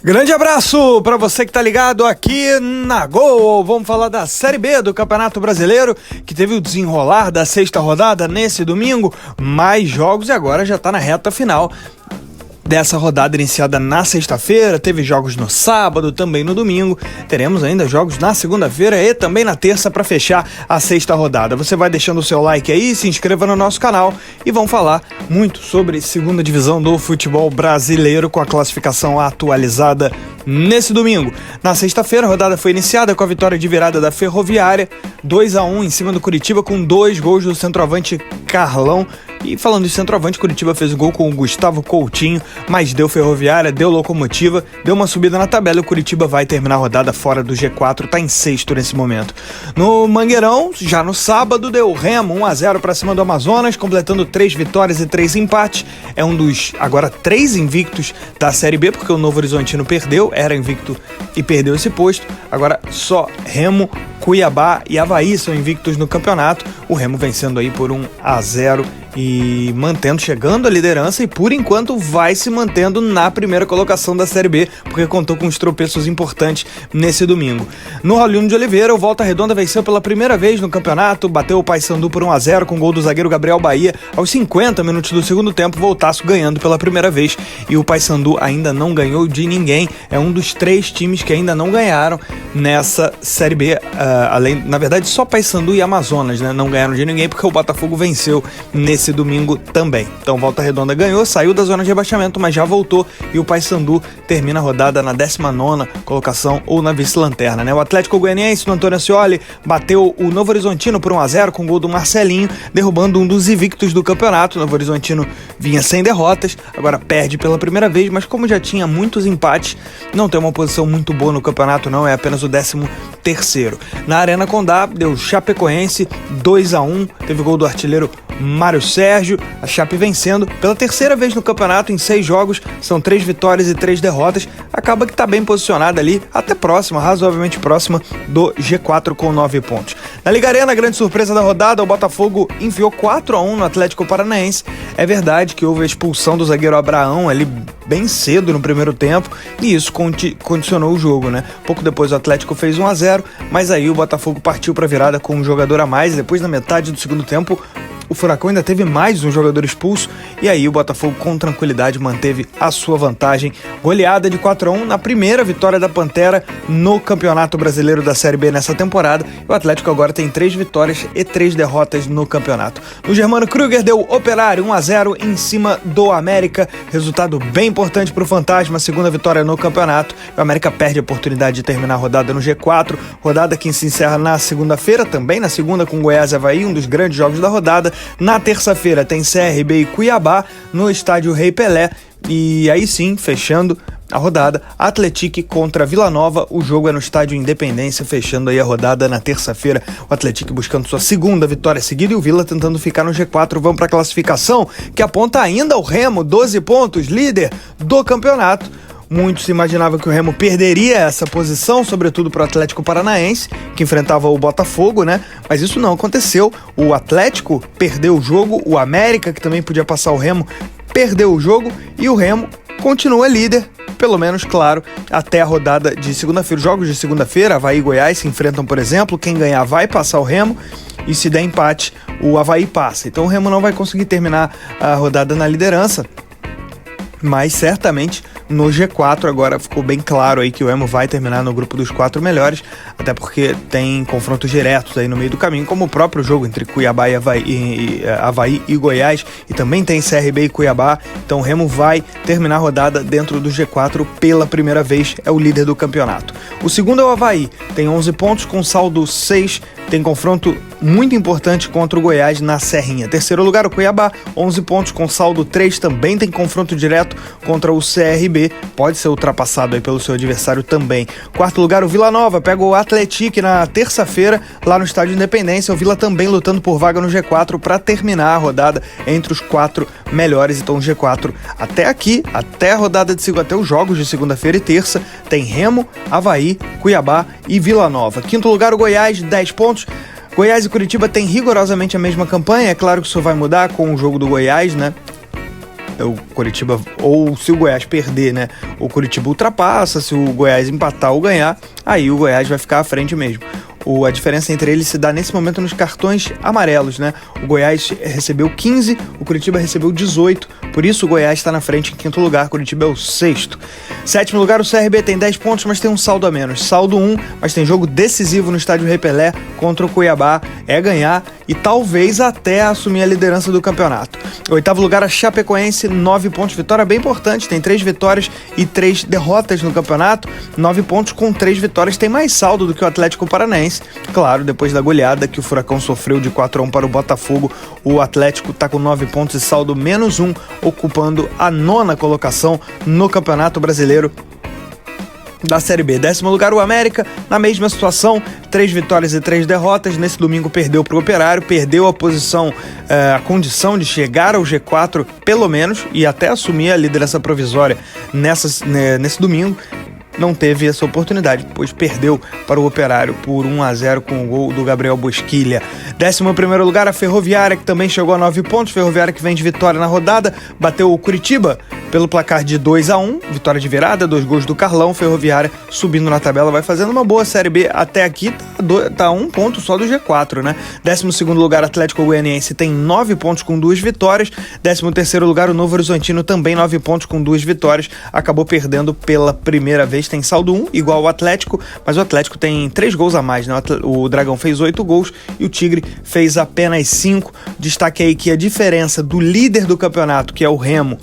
Grande abraço para você que tá ligado aqui na Gol. Vamos falar da Série B do Campeonato Brasileiro, que teve o desenrolar da sexta rodada nesse domingo. Mais jogos e agora já tá na reta final dessa rodada iniciada na sexta-feira. Teve jogos no sábado, também no domingo. Teremos ainda jogos na segunda-feira e também na terça para fechar a sexta rodada. Você vai deixando o seu like aí, se inscreva no nosso canal e vamos falar muito sobre segunda divisão do futebol brasileiro com a classificação atualizada nesse domingo. Na sexta-feira, a rodada foi iniciada com a vitória de virada da Ferroviária, 2-1 em cima do Curitiba, com 2 gols do centroavante Carlão. E falando de centroavante, Curitiba fez o gol com o Gustavo Coutinho, mas deu Ferroviária, deu Locomotiva, deu uma subida na tabela e o Curitiba vai terminar a rodada fora do G4, tá em sexto nesse momento. No Mangueirão, já no sábado, deu Remo 1-0 para cima do Amazonas, completando 3 vitórias e 3 empates. É um dos, agora, 3 invictos da Série B, porque o Novo Horizontino perdeu, era invicto e perdeu esse posto. Agora só Remo, Cuiabá e Avaí são invictos no campeonato. O Remo vencendo aí por 1-0 e chegando à liderança e por enquanto vai se mantendo na primeira colocação da Série B, porque contou com uns tropeços importantes nesse domingo. No Raulino de Oliveira, o Volta Redonda venceu pela primeira vez no campeonato, bateu o Paysandu por 1-0 com gol do zagueiro Gabriel Bahia aos 50 minutos do segundo tempo, Voltaço ganhando pela primeira vez e o Paysandu ainda não ganhou de ninguém, é um dos 3 times que ainda não ganharam nessa Série B, na verdade só Paysandu e Amazonas, né, não ganharam de ninguém porque o Botafogo venceu nesse domingo também. Então Volta Redonda ganhou, saiu da zona de rebaixamento, mas já voltou e o Paysandu termina a rodada na 19ª colocação ou na vice-lanterna, né? O Atlético Goianiense, do Antônio Ascioli, bateu o Novo Horizontino por 1-0 com gol do Marcelinho, derrubando um dos invictos do campeonato. O Novo Horizontino vinha sem derrotas, agora perde pela primeira vez, mas como já tinha muitos empates, não tem uma posição muito boa no campeonato não, é apenas o 13º. Na Arena Condá, deu Chapecoense 2-1, teve gol do artilheiro Mário Sérgio, a Chape vencendo pela terceira vez no campeonato em 6 jogos, são 3 vitórias e 3 derrotas, acaba que está bem posicionada ali, até próxima, razoavelmente próxima do G4 com 9 pontos. Na Liga Arena, a grande surpresa da rodada, o Botafogo enfiou 4-1 no Atlético Paranaense. É verdade que houve a expulsão do zagueiro Abraão ali bem cedo no primeiro tempo e isso condicionou o jogo, né? Pouco depois o Atlético fez 1-0, mas aí o Botafogo partiu para a virada com um jogador a mais e depois na metade do segundo tempo o Furacão ainda teve mais um jogador expulso e aí o Botafogo com tranquilidade manteve a sua vantagem. Goleada de 4-1 na primeira vitória da Pantera no Campeonato Brasileiro da Série B nessa temporada. O Atlético agora tem 3 vitórias e 3 derrotas no campeonato. No Germano Krüger deu Operário 1-0 em cima do América. Resultado bem importante para o Fantasma, segunda vitória no campeonato. O América perde a oportunidade de terminar a rodada no G4. Rodada que se encerra na segunda-feira, também na segunda com Goiás e Avaí, um dos grandes jogos da rodada. Na terça-feira tem CRB e Cuiabá no estádio Rei Pelé. E aí sim, fechando a rodada, Atlético contra Vila Nova, o jogo é no estádio Independência, fechando aí a rodada na terça-feira, o Atlético buscando sua segunda vitória seguida e o Vila tentando ficar no G4. Vamos para a classificação, que aponta ainda o Remo, 12 pontos, líder do campeonato. Muitos imaginavam que o Remo perderia essa posição, sobretudo para o Atlético Paranaense, que enfrentava o Botafogo, né? Mas isso não aconteceu. O Atlético perdeu o jogo, o América, que também podia passar o Remo, perdeu o jogo e o Remo continua líder, pelo menos, claro, até a rodada de segunda-feira. Os jogos de segunda-feira, Avaí e Goiás se enfrentam, por exemplo, quem ganhar vai passar o Remo e se der empate, o Avaí passa. Então o Remo não vai conseguir terminar a rodada na liderança, mas certamente no G4 agora ficou bem claro aí que o Remo vai terminar no grupo dos 4 melhores, até porque tem confrontos diretos aí no meio do caminho, como o próprio jogo entre Cuiabá e Avaí e Goiás, e também tem CRB e Cuiabá. Então o Remo vai terminar a rodada dentro do G4 pela primeira vez, é o líder do campeonato. O segundo é o Avaí, tem 11 pontos com saldo 6, tem confronto muito importante contra o Goiás na Serrinha. Terceiro lugar, o Cuiabá, 11 pontos com saldo 3, também tem confronto direto contra o CRB, pode ser ultrapassado aí pelo seu adversário também. Quarto lugar, o Vila Nova, pega o Atlético na terça-feira, lá no Estádio Independência, o Vila também lutando por vaga no G4 para terminar a rodada entre os 4 melhores. Então o G4 até aqui, até a rodada de até os jogos de segunda-feira e terça, tem Remo, Avaí, Cuiabá e Vila Nova. Quinto lugar, o Goiás, 10 pontos. Goiás e Curitiba têm rigorosamente a mesma campanha, é claro que isso vai mudar com o jogo do Goiás, né? O Coritiba, ou se o Goiás perder, né, o Coritiba ultrapassa. Se o Goiás empatar ou ganhar, aí o Goiás vai ficar à frente mesmo. A diferença entre eles se dá nesse momento nos cartões amarelos, né? O Goiás recebeu 15, o Coritiba recebeu 18, por isso o Goiás está na frente em quinto lugar, Coritiba é o sexto. Sétimo lugar, o CRB tem 10 pontos, mas tem um saldo a menos. Saldo 1, mas tem jogo decisivo no estádio Rei Pelé contra o Cuiabá, é ganhar e talvez até assumir a liderança do campeonato. Oitavo lugar, a Chapecoense, 9 pontos, vitória bem importante, tem 3 vitórias e 3 derrotas no campeonato, 9 pontos com 3 vitórias, tem mais saldo do que o Atlético Paranaense. Claro, depois da goleada que o Furacão sofreu de 4-1 para o Botafogo, o Atlético está com 9 pontos e saldo menos 1, ocupando a 9ª colocação no Campeonato Brasileiro da Série B. 10º lugar, o América, na mesma situação, 3 vitórias e 3 derrotas. Nesse domingo perdeu para o Operário, perdeu a posição, a condição de chegar ao G4 pelo menos e até assumir a liderança provisória nesse domingo. Não teve essa oportunidade, pois perdeu para o Operário por 1-0 com o gol do Gabriel Bosquilha. 11º lugar, a Ferroviária, que também chegou a 9 pontos. Ferroviária que vem de vitória na rodada, bateu o Curitiba pelo placar de 2-1, vitória de virada, 2 gols do Carlão. Ferroviária subindo na tabela, vai fazendo uma boa Série B. Até aqui tá 1 ponto só do G4, né? 12º lugar, Atlético Goianiense tem 9 pontos com 2 vitórias. 13º lugar, o Novo Horizontino também 9 pontos com 2 vitórias. Acabou perdendo pela primeira vez, tem saldo 1, igual ao Atlético, mas o Atlético tem 3 gols a mais, né? O Dragão fez 8 gols e o Tigre fez apenas 5. Destaque aí que a diferença do líder do campeonato, que é o Remo,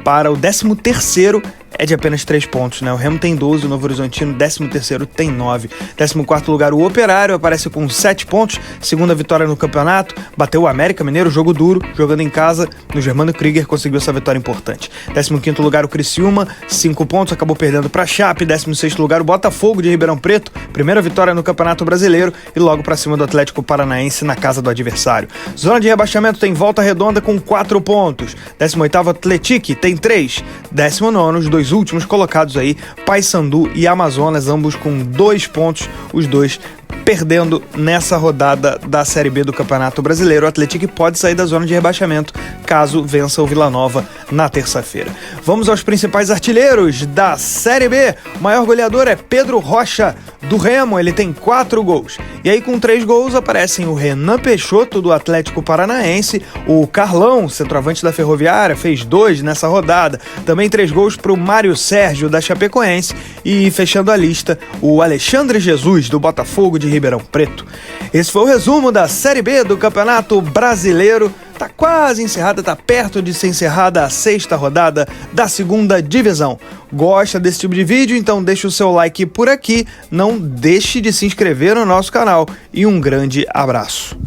para o 13º é de apenas 3 pontos, né? O Remo tem 12, o Novo Horizontino, 13º, tem 9. 14º lugar, o Operário, aparece com 7 pontos, segunda vitória no campeonato, bateu o América Mineiro, jogo duro, jogando em casa, no Germano Krieger, conseguiu essa vitória importante. 15º lugar, o Criciúma, 5 pontos, acabou perdendo para a Chape. 16º lugar, o Botafogo de Ribeirão Preto, primeira vitória no Campeonato Brasileiro e logo para cima do Atlético Paranaense na casa do adversário. Zona de rebaixamento tem Volta Redonda com 4 pontos. 18º, Atlético tem 3. 19º, os dois últimos colocados aí, Paysandu e Amazonas, ambos com 2 pontos, os dois perdendo nessa rodada da Série B do Campeonato Brasileiro. O Atlético pode sair da zona de rebaixamento caso vença o Vila Nova na terça-feira. Vamos aos principais artilheiros da Série B. O maior goleador é Pedro Rocha, do Remo, ele tem 4 gols. E aí com 3 gols aparecem o Renan Peixoto, do Atlético Paranaense, o Carlão, centroavante da Ferroviária, fez 2 nessa rodada. Também 3 gols para o Mário Sérgio, da Chapecoense. E fechando a lista, o Alexandre Jesus, do Botafogo de Ribeirão Preto. Esse foi o resumo da Série B do Campeonato Brasileiro. Tá quase encerrada, tá perto de ser encerrada a 6ª rodada da 2ª divisão. Gosta desse tipo de vídeo? Então deixa o seu like por aqui, não deixe de se inscrever no nosso canal e um grande abraço.